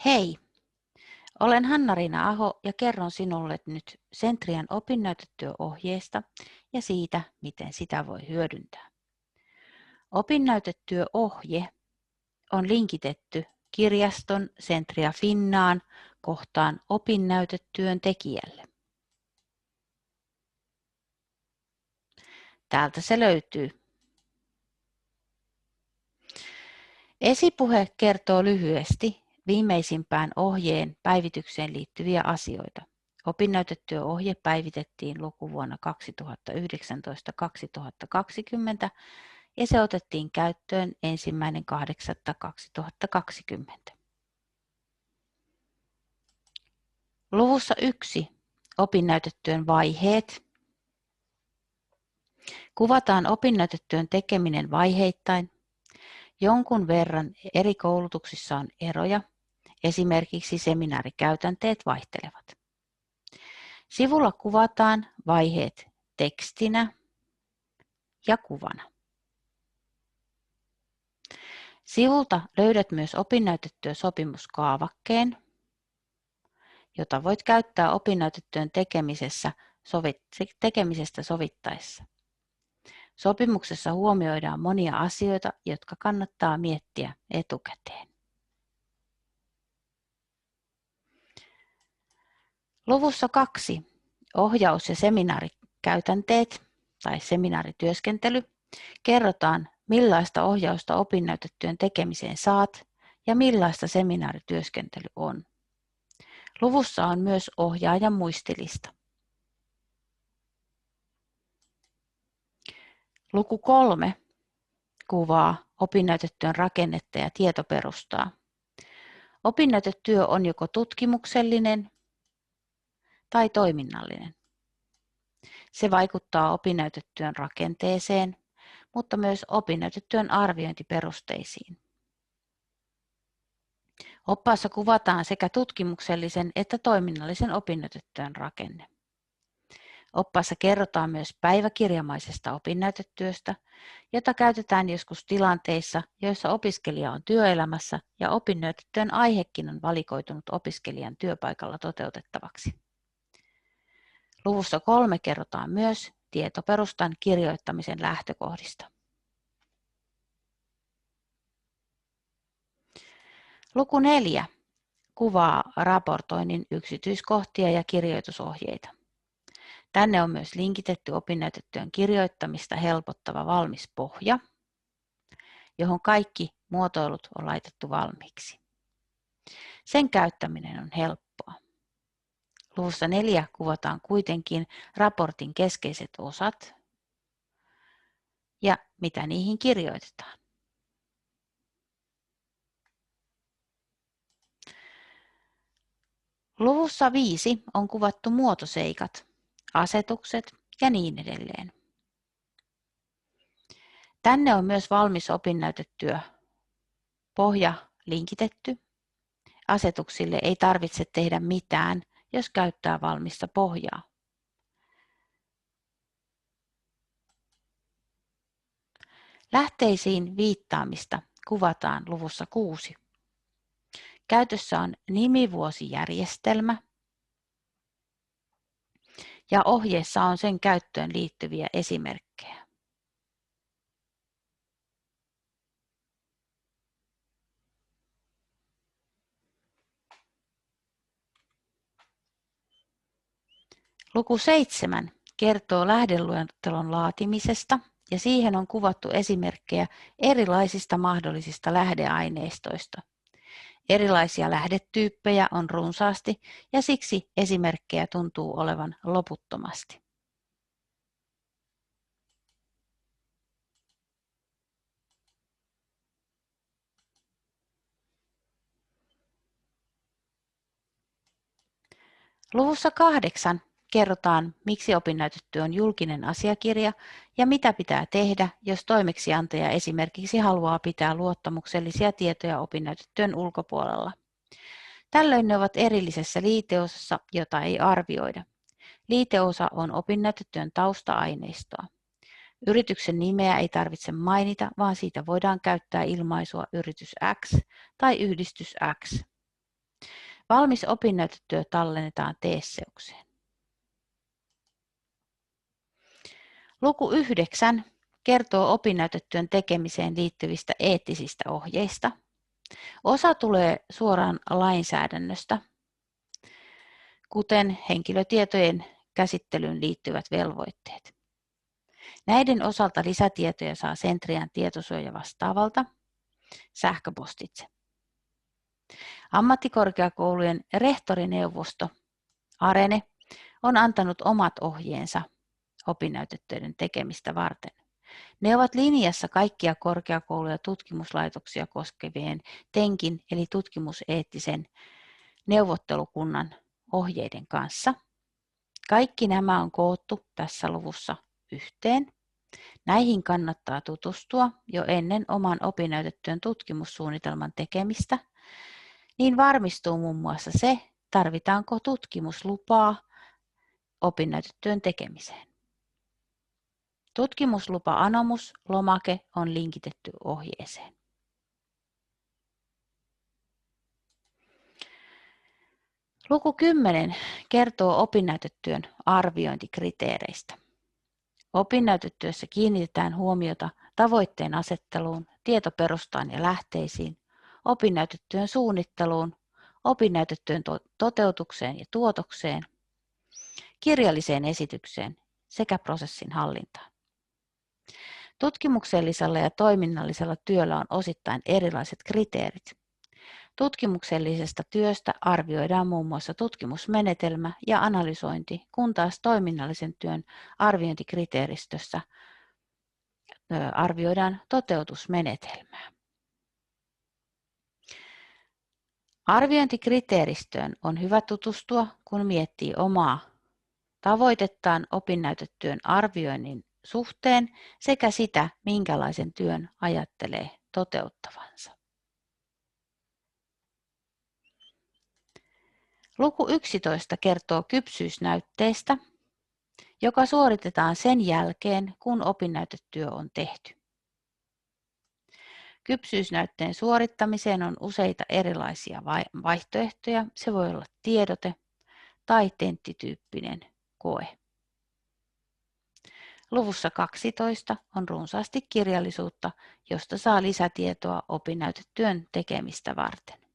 Hei, olen Hanna-Riina Aho ja kerron sinulle nyt Centrian opinnäytetyöohjeesta ja siitä, miten sitä voi hyödyntää. Opinnäytetyöohje on linkitetty kirjaston Centria Finnaan kohtaan opinnäytetyön tekijälle. Täältä se löytyy. Esipuhe kertoo lyhyesti viimeisimpään ohjeen päivitykseen liittyviä asioita. Opinnäytetyöohje päivitettiin lukuvuonna 2019-2020 ja se otettiin käyttöön 1.8.2020. Luvussa 1 opinnäytetyön vaiheet. Kuvataan opinnäytetyön tekeminen vaiheittain. Jonkun verran eri koulutuksissa on eroja, esimerkiksi seminaarikäytänteet vaihtelevat. Sivulla kuvataan vaiheet tekstinä ja kuvana. Sivulta löydät myös opinnäytetyösopimuskaavakkeen, jota voit käyttää opinnäytetyön tekemisestä sovittaessa. Sopimuksessa huomioidaan monia asioita, jotka kannattaa miettiä etukäteen. Luvussa 2 ohjaus- ja seminaarikäytänteet tai seminaarityöskentely kerrotaan, millaista ohjausta opinnäytetyön tekemiseen saat ja millaista seminaarityöskentely on. Luvussa on myös ohjaajan muistilista. Luku 3 kuvaa opinnäytetyön rakennetta ja tietoperustaa. Opinnäytetyö on joko tutkimuksellinen tai toiminnallinen. Se vaikuttaa opinnäytetyön rakenteeseen, mutta myös opinnäytetyön arviointiperusteisiin. Oppaassa kuvataan sekä tutkimuksellisen että toiminnallisen opinnäytetyön rakenne. Oppaassa kerrotaan myös päiväkirjamaisesta opinnäytetyöstä, jota käytetään joskus tilanteissa, joissa opiskelija on työelämässä ja opinnäytetyön aihekin on valikoitunut opiskelijan työpaikalla toteutettavaksi. Luvussa 3 kerrotaan myös tietoperustan kirjoittamisen lähtökohdista. Luku 4 kuvaa raportoinnin yksityiskohtia ja kirjoitusohjeita. Tänne on myös linkitetty opinnäytetyön kirjoittamista helpottava valmis pohja, johon kaikki muotoilut on laitettu valmiiksi. Sen käyttäminen on helppoa. Luvussa 4 kuvataan kuitenkin raportin keskeiset osat ja mitä niihin kirjoitetaan. Luvussa 5 on kuvattu muotoseikat, asetukset ja niin edelleen. Tänne on myös valmis opinnäytetyö pohja linkitetty. Asetuksille ei tarvitse tehdä mitään, jos käyttää valmista pohjaa. Lähteisiin viittaamista kuvataan luvussa 6. Käytössä on nimivuosijärjestelmä ja ohjeessa on sen käyttöön liittyviä esimerkkejä. Luku 7 kertoo lähdeluettelon laatimisesta ja siihen on kuvattu esimerkkejä erilaisista mahdollisista lähdeaineistoista. Erilaisia lähdetyyppejä on runsaasti ja siksi esimerkkejä tuntuu olevan loputtomasti. Luvussa 8 kerrotaan, miksi opinnäytetyö on julkinen asiakirja ja mitä pitää tehdä, jos toimeksiantaja esimerkiksi haluaa pitää luottamuksellisia tietoja opinnäytetyön ulkopuolella. Tällöin ne ovat erillisessä liiteosassa, jota ei arvioida. Liiteosa on opinnäytetyön tausta-aineistoa. Yrityksen nimeä ei tarvitse mainita, vaan siitä voidaan käyttää ilmaisua yritys X tai yhdistys X. Valmis opinnäytetyö tallennetaan Teesseukseen. Luku 9 kertoo opinnäytetyön tekemiseen liittyvistä eettisistä ohjeista. Osa tulee suoraan lainsäädännöstä, kuten henkilötietojen käsittelyyn liittyvät velvoitteet. Näiden osalta lisätietoja saa Centrian tietosuojavastaavalta sähköpostitse. Ammattikorkeakoulujen rehtorineuvosto Arene on antanut omat ohjeensa opinnäytetöiden tekemistä varten. Ne ovat linjassa kaikkia korkeakouluja ja tutkimuslaitoksia koskevien TENKin eli tutkimuseettisen neuvottelukunnan ohjeiden kanssa. Kaikki nämä on koottu tässä luvussa yhteen. Näihin kannattaa tutustua jo ennen oman opinnäytetyön tutkimussuunnitelman tekemistä, niin varmistuu muun muassa se, tarvitaanko tutkimuslupaa opinnäytetyön tekemiseen. Tutkimuslupa-anomus-lomake on linkitetty ohjeeseen. Luku 10 kertoo opinnäytetyön arviointikriteereistä. Opinnäytetyössä kiinnitetään huomiota tavoitteen asetteluun, tietoperustaan ja lähteisiin, opinnäytetyön suunnitteluun, opinnäytetyön toteutukseen ja tuotokseen, kirjalliseen esitykseen sekä prosessin hallintaan. Tutkimuksellisella ja toiminnallisella työllä on osittain erilaiset kriteerit. Tutkimuksellisesta työstä arvioidaan muun muassa tutkimusmenetelmä ja analysointi, kun taas toiminnallisen työn arviointikriteeristössä arvioidaan toteutusmenetelmää. Arviointikriteeristöön on hyvä tutustua, kun miettii omaa tavoitettaan opinnäytetyön arvioinnin suhteen sekä sitä, minkälaisen työn ajattelee toteuttavansa. Luku 11 kertoo kypsyysnäytteestä, joka suoritetaan sen jälkeen, kun opinnäytetyö on tehty. Kypsyysnäytteen suorittamiseen on useita erilaisia vaihtoehtoja. Se voi olla tiedote tai tenttityyppinen koe. Luvussa 12 on runsaasti kirjallisuutta, josta saa lisätietoa opinnäytetyön tekemistä varten.